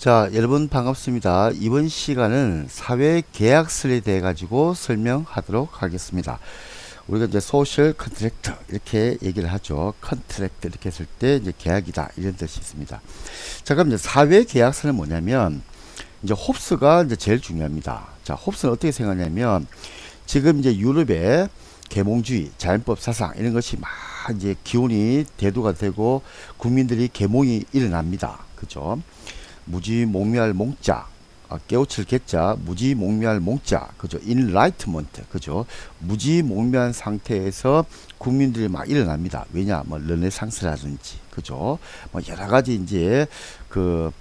자, 여러분 반갑습니다. 이번 시간은 사회계약설에 대해 가지고 설명하도록 하겠습니다. 우리가 이제 소셜 컨트랙트 이렇게 얘기를 하죠. 컨트랙트 이렇게 했을 때 이제 계약이다 이런 뜻이 있습니다. 자, 그럼 이제 사회계약서는 뭐냐면 이제 홉스가 이제 제일 중요합니다. 자, 홉스는 어떻게 생각하냐면 지금 이제 유럽의 계몽주의, 자연법 사상 이런 것이 막 이제 기운이 대두가 되고 국민들이 계몽이 일어납니다. 그죠? 무지몽멸 몽자, 깨우칠 개자, 무지몽멸 몽자, 그죠? 인라이트먼트, 그죠? 무지몽멸한 상태에서 국민들이 막 일어납니다. 왜냐, 뭐 르네상스라든지, 그죠? 뭐 여러 가지 이제 그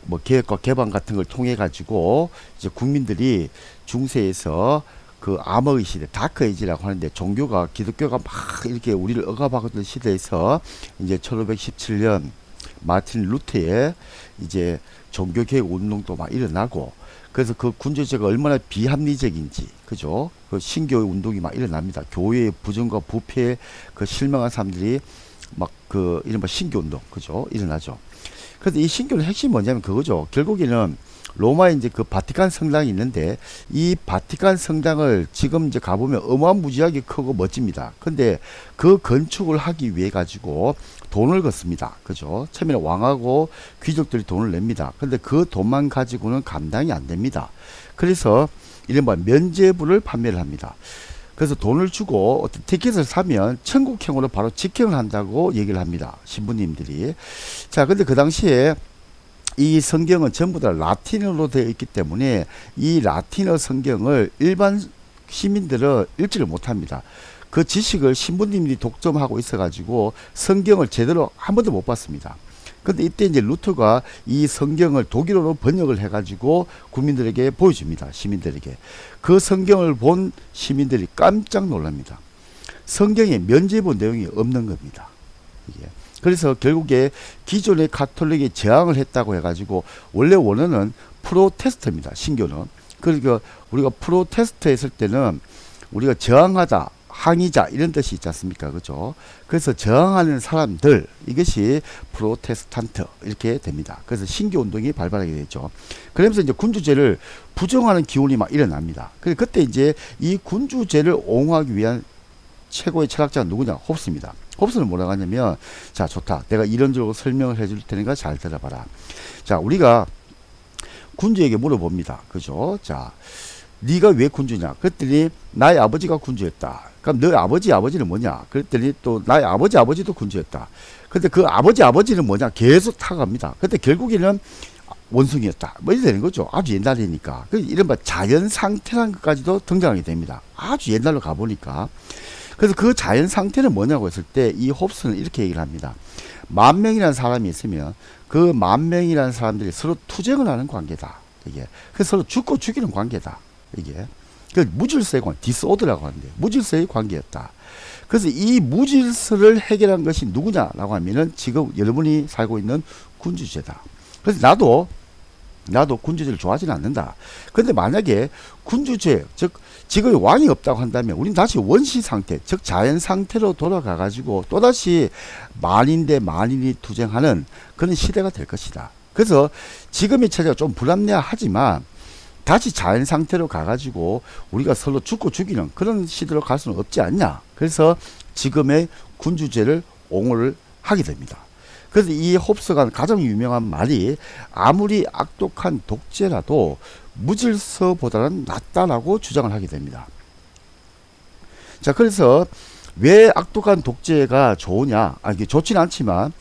뭐 계획과 개방 같은 걸 통해 가지고 이제 국민들이 중세에서 그 암흑의 시대, 다크에이지라고 하는데 종교가 기독교가 막 이렇게 우리를 억압하던 시대에서 이제 1517년 마틴 루터의 이제 종교개혁 운동도 막 일어나고 그래서 그 군주제가 얼마나 비합리적인지 그죠? 그 신교의 운동이 막 일어납니다. 교회의 부정과 부패에 그 실망한 사람들이 막 그 이른바 신교 운동 그죠? 일어나죠. 그래서 이 신교의 핵심이 뭐냐면 그거죠. 결국에는 로마에 이제 그 바티칸 성당이 있는데 이 바티칸 성당을 지금 이제 가보면 어마무지하게 크고 멋집니다. 근데 그 건축을 하기 위해 가지고 돈을 걷습니다. 그죠? 처음에는 왕하고 귀족들이 돈을 냅니다. 근데 그 돈만 가지고는 감당이 안 됩니다. 그래서 이른바 면죄부를 판매를 합니다. 그래서 돈을 주고 어떤 티켓을 사면 천국행으로 바로 직행을 한다고 얘기를 합니다. 신부님들이. 자, 근데 그 당시에 이 성경은 전부 다 라틴어로 되어 있기 때문에 이 라틴어 성경을 일반 시민들은 읽지를 못합니다. 그 지식을 신부님들이 독점하고 있어가지고 성경을 제대로 한 번도 못 봤습니다. 근데 이때 이제 루터가 이 성경을 독일어로 번역을 해가지고 국민들에게 보여줍니다. 시민들에게. 그 성경을 본 시민들이 깜짝 놀랍니다. 성경에 면죄부 내용이 없는 겁니다. 이게. 그래서 결국에 기존의 가톨릭이 저항을 했다고 해가지고 원래 원어는 프로테스트입니다. 신교는. 그러니까 우리가 프로테스트 했을 때는 우리가 저항하다, 항의자 이런 뜻이 있지 않습니까? 그죠? 그래서 저항하는 사람들 이것이 프로테스탄트 이렇게 됩니다. 그래서 신교 운동이 발발하게 되죠. 그러면서 이제 군주제를 부정하는 기운이 막 일어납니다. 그때 이제 이 군주제를 옹호하기 위한 최고의 철학자가 누구냐? 홉스입니다. 홉스는 뭐라고 하냐면 자 좋다. 내가 이런저런 설명을 해줄 테니까 잘 들어봐라. 자 우리가 군주에게 물어봅니다. 그죠? 자 네가 왜 군주냐? 그랬더니 나의 아버지가 군주였다. 그럼 너의 아버지는 뭐냐? 그랬더니 또 나의 아버지도 군주였다. 근데 그 아버지는 뭐냐? 계속 타갑니다. 근데 결국에는 원숭이였다. 뭐 이래 되는 거죠. 아주 옛날이니까. 이른바 자연 상태라는 것까지도 등장하게 됩니다. 아주 옛날로 가보니까. 그래서 그 자연 상태는 뭐냐고 했을 때 이 홉스는 이렇게 얘기를 합니다. 10,000명이라는 사람이 있으면 그 10,000명이라는 사람들이 서로 투쟁을 하는 관계다. 이게. 그래서 서로 죽고 죽이는 관계다. 이게. 그 무질서의 관계, 디스오더라고 하는데 무질서의 관계였다. 그래서 이 무질서를 해결한 것이 누구냐라고 하면은 지금 여러분이 살고 있는 군주제다. 그래서 나도 군주제를 좋아하지는 않는다. 근데 만약에 군주제, 즉 지금 왕이 없다고 한다면 우린 다시 원시 상태, 즉 자연 상태로 돌아가 가지고 또다시 만인 대 만인이 투쟁하는 그런 시대가 될 것이다. 그래서 지금의 체제가 좀 불합리하지만 다시 자연 상태로 가가지고 우리가 서로 죽고 죽이는 그런 시대로 갈 수는 없지 않냐. 그래서 지금의 군주제를 옹호를 하게 됩니다. 그래서 이 홉스가 가장 유명한 말이 아무리 악독한 독재라도 무질서보다는 낫다라고 주장을 하게 됩니다. 자, 그래서 왜 악독한 독재가 좋으냐? 이게 좋지는 않지만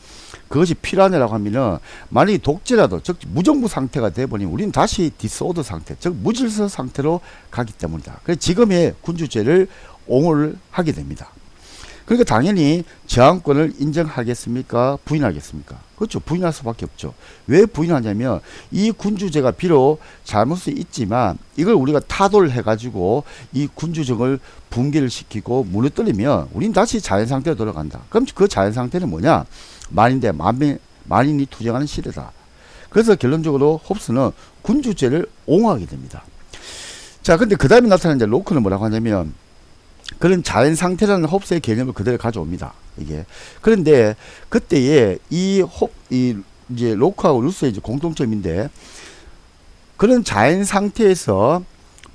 그것이 필요하냐라고 하면은 만약에 독재라도 즉 무정부 상태가 돼버리면 우리는 다시 디스오더 상태, 즉 무질서 상태로 가기 때문이다. 그래서 지금의 군주제를 옹호를 하게 됩니다. 그러니까 당연히 저항권을 인정하겠습니까? 부인하겠습니까? 그렇죠. 부인할 수밖에 없죠. 왜 부인하냐면 이 군주제가 비록 잘못이 있지만 이걸 우리가 타도를 해가지고 이 군주정을 붕괴를 시키고 무너뜨리면 우린 다시 자연상태로 돌아간다. 그럼 그 자연상태는 뭐냐? 만인 대 만인이 투쟁하는 시대다. 그래서 결론적으로 홉스는 군주제를 옹호하게 됩니다. 자, 근데 그 다음에 나타난 이제 로크는 뭐라고 하냐면 그런 자연 상태라는 홉스의 개념을 그대로 가져옵니다. 이게. 그런데 그때에 이 이제 로크하고 루스의 이제 공통점인데, 그런 자연 상태에서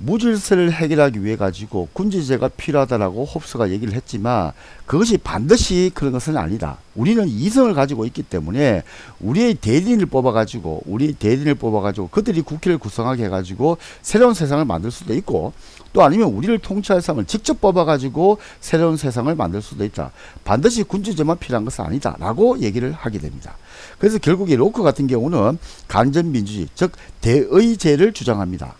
무질서를 해결하기 위해 가지고 군주제가 필요하다라고 홉스가 얘기를 했지만, 그것이 반드시 그런 것은 아니다. 우리는 이성을 가지고 있기 때문에 우리의 대리인을 뽑아가지고 그들이 국회를 구성하게 해가지고 새로운 세상을 만들 수도 있고, 또 아니면 우리를 통치할 사람을 직접 뽑아가지고 새로운 세상을 만들 수도 있다. 반드시 군주제만 필요한 것은 아니다 라고 얘기를 하게 됩니다. 그래서 결국에 로크 같은 경우는 간접민주주의, 즉 대의제를 주장합니다.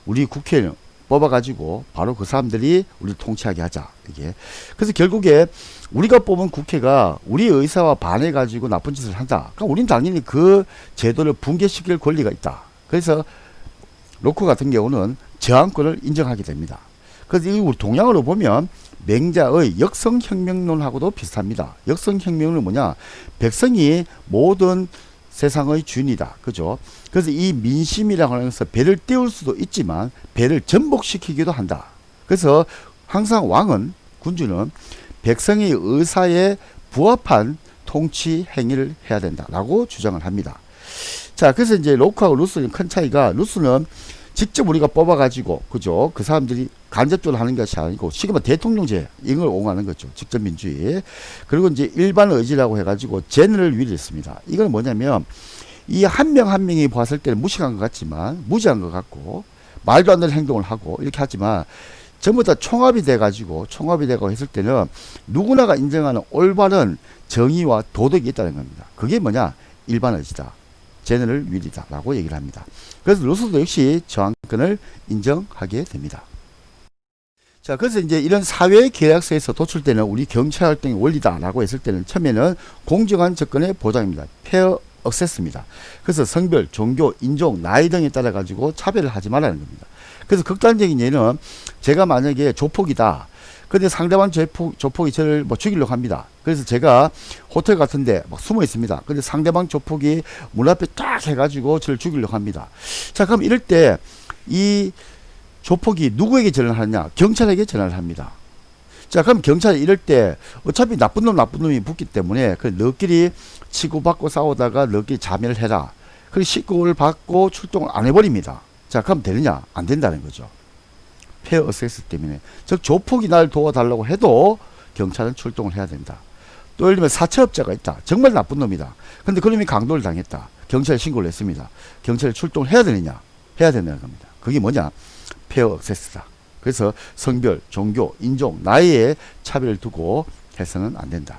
우리 국회를 뽑아가지고 바로 그 사람들이 우리를 통치하게 하자. 이게. 그래서 결국에 우리가 뽑은 국회가 우리 의사와 반해가지고 나쁜 짓을 한다. 그러니까 우리는 당연히 그 제도를 붕괴시킬 권리가 있다. 그래서 로크 같은 경우는 저항권을 인정하게 됩니다. 그래서 이 동양으로 보면 맹자의 역성혁명론하고도 비슷합니다. 역성혁명은 뭐냐? 백성이 모든 세상의 주인이다. 그죠? 그래서 이 민심이라고 하는 것은 배를 띄울 수도 있지만 배를 전복시키기도 한다. 그래서 항상 왕은, 군주는 백성의 의사에 부합한 통치 행위를 해야 된다라고 주장을 합니다. 자, 그래서 이제 로크하고 루스는 큰 차이가, 루스는 직접 우리가 뽑아가지고, 그죠? 그 사람들이 간접적으로 하는 것이 아니고, 쉽게 말해 대통령제, 이걸 옹호하는 거죠. 직접 민주주의. 그리고 이제 일반 의지라고 해가지고, 제너럴 윌이 있습니다. 이건 뭐냐면, 이 한 명 한 명이 봤을 때는 무식한 것 같지만, 무지한 것 같고, 말도 안 되는 행동을 하고, 이렇게 하지만, 전부 다 총합이 돼가지고 했을 때는 누구나가 인정하는 올바른 정의와 도덕이 있다는 겁니다. 그게 뭐냐? 일반 의지다. 제너럴 윌이다 라고 얘기를 합니다. 그래서 루스도 역시 저항권을 인정하게 됩니다. 자, 그래서 이제 이런 사회 계약서에서 도출되는 우리 경찰 활동의 원리다 라고 했을 때는 처음에는 공정한 접근의 보장입니다. 페어 억세스입니다. 그래서 성별, 종교, 인종, 나이 등에 따라 가지고 차별을 하지 말라는 겁니다. 그래서 극단적인 예는, 제가 만약에 조폭이다. 근데 상대방 조폭이 저를 뭐 죽이려고 합니다. 그래서 제가 호텔 같은데 막 숨어 있습니다. 근데 상대방 조폭이 문 앞에 딱 해가지고 저를 죽이려고 합니다. 자, 그럼 이럴 때 이 조폭이 누구에게 전화를 하느냐? 경찰에게 전화를 합니다. 자, 그럼 경찰이 이럴 때 어차피 나쁜 놈이 붙기 때문에 그 너끼리 치고받고 싸우다가 너끼리 자멸을 해라. 그리고 식구를 받고 출동을 안 해버립니다. 자, 그럼 되느냐? 안 된다는 거죠. 페어 어세스 때문에. 즉 조폭이 날 도와달라고 해도 경찰은 출동을 해야 된다. 또 예를 들면 사채업자가 있다. 정말 나쁜 놈이다. 근데 그 놈이 강도를 당했다. 경찰에 신고를 했습니다. 경찰에 출동을 해야 되느냐? 해야 된다는 겁니다. 그게 뭐냐? 페어 어세스다. 그래서 성별, 종교, 인종, 나이에 차별을 두고 해서는 안 된다.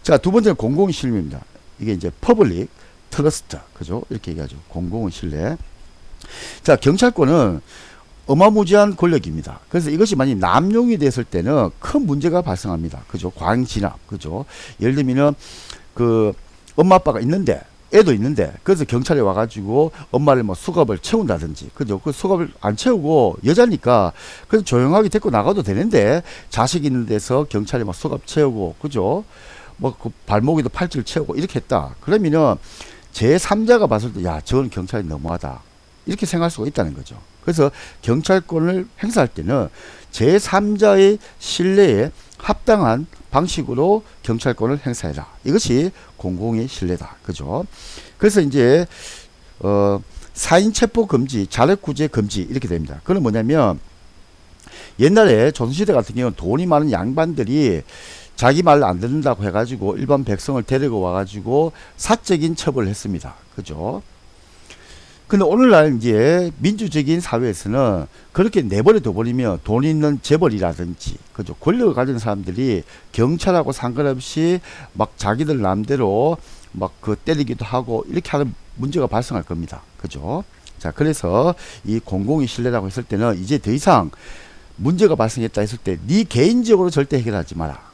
자, 두 번째는 공공의 신뢰입니다. 이게 이제 퍼블릭 트러스트, 그죠? 이렇게 얘기하죠. 공공의 신뢰. 자, 경찰권은 어마무지한 권력입니다. 그래서 이것이 만약 남용이 됐을 때는 큰 문제가 발생합니다. 그죠? 과잉 진압, 그죠? 예를 들면은 그 엄마 아빠가 있는데, 애도 있는데, 그래서 경찰에 와가지고 엄마를 뭐 수갑을 채운다든지, 그죠? 그 수갑을 안 채우고 여자니까 그래서 조용하게 데리고 나가도 되는데, 자식 있는 데서 경찰이 막 수갑 채우고, 그죠? 뭐 그 발목에도 팔찌를 채우고 이렇게 했다. 그러면은 제3자가 봤을 때, 야, 저건 경찰이 너무하다. 이렇게 생각할 수가 있다는 거죠. 그래서 경찰권을 행사할 때는 제3자의 신뢰에 합당한 방식으로 경찰권을 행사해라. 이것이 공공의 신뢰다. 그죠? 그래서 이제 사인 체포 금지, 자력 구제 금지 이렇게 됩니다. 그건 뭐냐면, 옛날에 조선시대 같은 경우는 돈이 많은 양반들이 자기 말 안 듣는다고 해가지고 일반 백성을 데리고 와가지고 사적인 처벌을 했습니다. 그죠? 근데 오늘날 이제 민주적인 사회에서는 그렇게 내버려 둬버리면 돈 있는 재벌이라든지, 그죠? 권력을 가진 사람들이 경찰하고 상관없이 막 자기들 마음대로 막 그 때리기도 하고 이렇게 하는 문제가 발생할 겁니다. 그죠? 자, 그래서 이 공공의 신뢰라고 했을 때는 이제 더 이상 문제가 발생했다 했을 때 네 개인적으로 절대 해결하지 마라.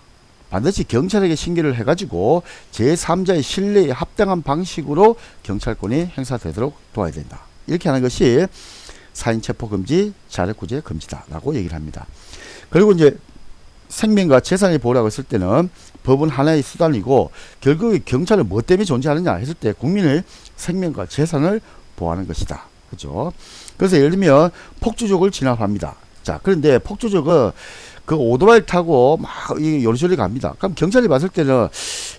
반드시 경찰에게 신고를 해가지고 제3자의 신뢰에 합당한 방식으로 경찰권이 행사되도록 도와야 된다. 이렇게 하는 것이 사인체포금지, 자력구제 금지다 라고 얘기를 합니다. 그리고 이제 생명과 재산의 보호라고 했을 때는 법은 하나의 수단이고, 결국에 경찰은 뭐 때문에 존재하느냐 했을 때 국민의 생명과 재산을 보호하는 것이다. 그죠? 그래서 예를 들면 폭주족을 진압합니다. 자, 그런데 폭주족은 그 오토바이 타고 막 요리조리 갑니다. 그럼 경찰이 봤을 때는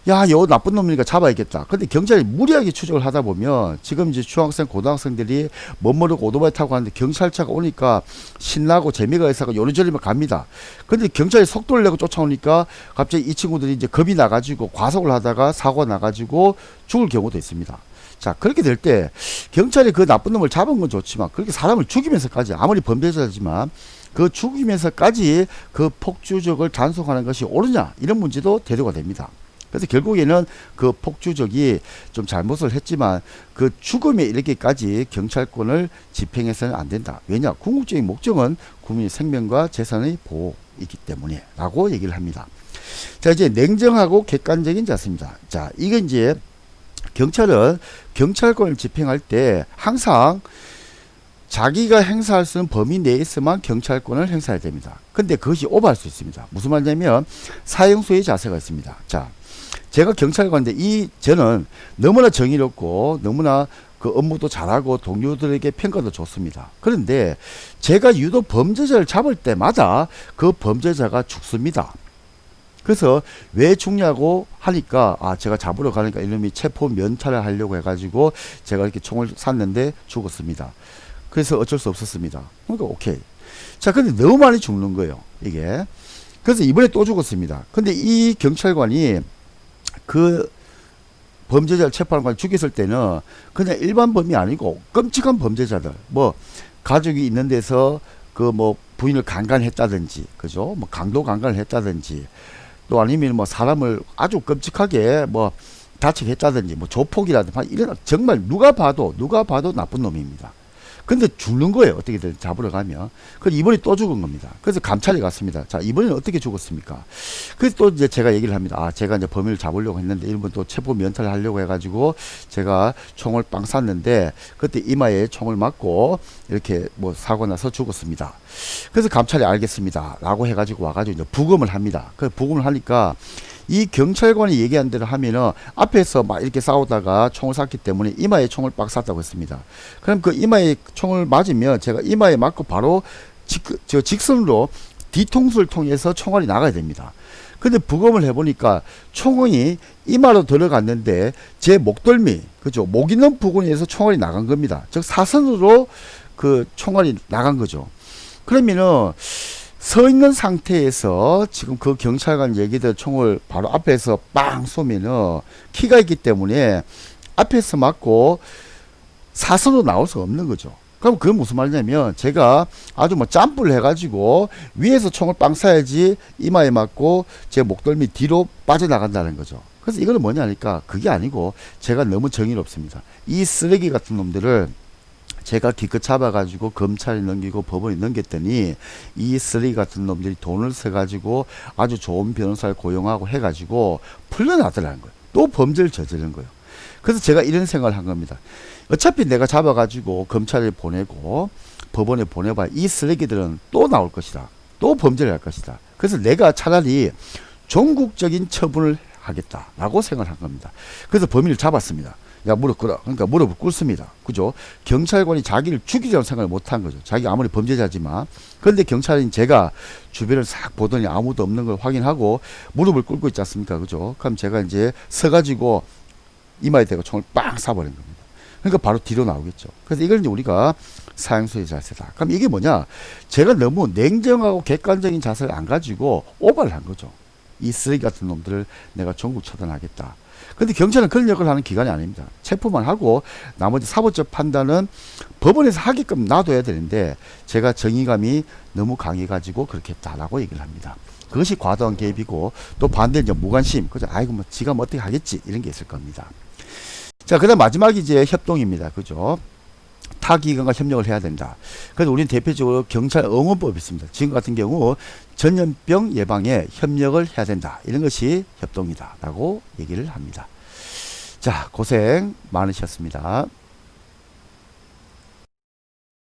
야, 요 나쁜 놈이니까 잡아야겠다. 근데 경찰이 무리하게 추적을 하다 보면 지금 이제 중학생, 고등학생들이 못 모르고 오토바이 타고 가는데 경찰차가 오니까 신나고 재미가 있어서 요리조리만 갑니다. 근데 경찰이 속도를 내고 쫓아오니까 갑자기 이 친구들이 이제 겁이 나가지고 과속을 하다가 사고가 나가지고 죽을 경우도 있습니다. 자, 그렇게 될 때 경찰이 그 나쁜 놈을 잡은 건 좋지만 그렇게 사람을 죽이면서까지 아무리 범죄자지만 그 죽이면서까지 그 폭주적을 단속하는 것이 옳으냐 이런 문제도 대두가 됩니다. 그래서 결국에는 그 폭주적이 좀 잘못을 했지만 그 죽음에 이르기까지 경찰권을 집행해서는 안 된다. 왜냐? 궁극적인 목적은 국민의 생명과 재산의 보호이기 때문에 라고 얘기를 합니다. 자, 이제 냉정하고 객관적인 자세입니다. 자, 이게 이제 경찰은 경찰권을 집행할 때 항상 자기가 행사할 수 있는 범위 내에서만 경찰권을 행사해야 됩니다. 근데 그것이 오버할 수 있습니다. 무슨 말이냐면 사형수의 자세가 있습니다. 자, 제가 경찰관인데 저는 너무나 정의롭고 너무나 그 업무도 잘하고 동료들에게 평가도 좋습니다. 그런데 제가 유독 범죄자를 잡을 때마다 그 범죄자가 죽습니다. 그래서 왜 죽냐고 하니까 제가 잡으러 가니까 이놈이 체포 면탈을 하려고 해가지고 제가 이렇게 총을 쐈는데 죽었습니다. 그래서 어쩔 수 없었습니다. 그러니까 오케이. 자, 근데 너무 많이 죽는 거예요, 이게. 그래서 이번에 또 죽었습니다. 근데 이 경찰관이 그 범죄자를 체포하는 걸 죽였을 때는 그냥 일반 범이 아니고 끔찍한 범죄자들, 뭐 가족이 있는 데서 그 뭐 부인을 강간했다든지, 그죠? 뭐 강도 강간을 했다든지, 또 아니면 뭐 사람을 아주 끔찍하게 뭐 다치게 했다든지, 뭐 조폭이라든지 이런 정말 누가 봐도 나쁜 놈입니다. 근데 죽는 거예요. 어떻게든 잡으러 가면. 그래서 이번에 또 죽은 겁니다. 그래서 감찰이 갔습니다. 자, 이번에는 어떻게 죽었습니까? 그래서 또 이제 제가 얘기를 합니다. 제가 이제 범인을 잡으려고 했는데 이번 또 체포 면탈을 하려고 해가지고 제가 총을 빵 쐈는데 그때 이마에 총을 맞고 이렇게 뭐 사고 나서 죽었습니다. 그래서 감찰이 알겠습니다. 라고 해가지고 와가지고 이제 부검을 합니다. 그 부검을 하니까 이 경찰관이 얘기한 대로 하면은 앞에서 막 이렇게 싸우다가 총을 쐈기 때문에 이마에 총을 빡 쐈다고 했습니다. 그럼 그 이마에 총을 맞으면 제가 이마에 맞고 바로 직선으로 뒤통수를 통해서 총알이 나가야 됩니다. 근데 부검을 해보니까 총이 이마로 들어갔는데 제 목덜미, 그죠? 목 있는 부분에서 총알이 나간 겁니다. 즉 사선으로 그 총알이 나간 거죠. 그러면은 서 있는 상태에서 지금 그 경찰관 얘기들 총을 바로 앞에서 빵 쏘면은 키가 있기 때문에 앞에서 맞고 사선으로 나올 수가 없는 거죠. 그럼 그게 무슨 말이냐면 제가 아주 뭐 점프를 해가지고 위에서 총을 빵 쏴야지 이마에 맞고 제 목덜미 뒤로 빠져나간다는 거죠. 그래서 이거는 뭐냐니까 그게 아니고 제가 너무 정의롭습니다. 이 쓰레기 같은 놈들을 제가 기껏 잡아가지고 검찰에 넘기고 법원에 넘겼더니 이 쓰레기 같은 놈들이 돈을 써가지고 아주 좋은 변호사를 고용하고 해가지고 풀려나더라는 거예요. 또 범죄를 저지른 거예요. 그래서 제가 이런 생각을 한 겁니다. 어차피 내가 잡아가지고 검찰에 보내고 법원에 보내봐야 이 쓰레기들은 또 나올 것이다. 또 범죄를 할 것이다. 그래서 내가 차라리 전국적인 처분을 하겠다라고 생각을 한 겁니다. 그래서 범인을 잡았습니다. 야, 무릎 꿇어. 그러니까 무릎을 꿇습니다. 그죠? 경찰관이 자기를 죽이자는 생각을 못 한 거죠. 자기가 아무리 범죄자지만. 그런데 경찰인 제가 주변을 싹 보더니 아무도 없는 걸 확인하고 무릎을 꿇고 있지 않습니까? 그죠? 그럼 제가 이제 서가지고 이마에 대고 총을 빵 쏴버린 겁니다. 그러니까 바로 뒤로 나오겠죠. 그래서 이걸 이제 우리가 사형수의 자세다. 그럼 이게 뭐냐? 제가 너무 냉정하고 객관적인 자세를 안 가지고 오버를 한 거죠. 이 쓰레기 같은 놈들을 내가 전국 처단하겠다. 근데 경찰은 그런 역할을 하는 기관이 아닙니다. 체포만 하고 나머지 사법적 판단은 법원에서 하게끔 놔둬야 되는데 제가 정의감이 너무 강해가지고 그렇게 했다라고 얘기를 합니다. 그것이 과도한 개입이고 또 반대로 이제 무관심. 그죠? 아이고 뭐 지가 뭐 어떻게 하겠지 이런 게 있을 겁니다. 자, 그다음 마지막이 이제 협동입니다. 그죠? 타 기관과 협력을 해야 된다. 그래서 우리는 대표적으로 경찰 응원법이 있습니다. 지금 같은 경우 전염병 예방에 협력을 해야 된다. 이런 것이 협동이다. 라고 얘기를 합니다. 자, 고생 많으셨습니다.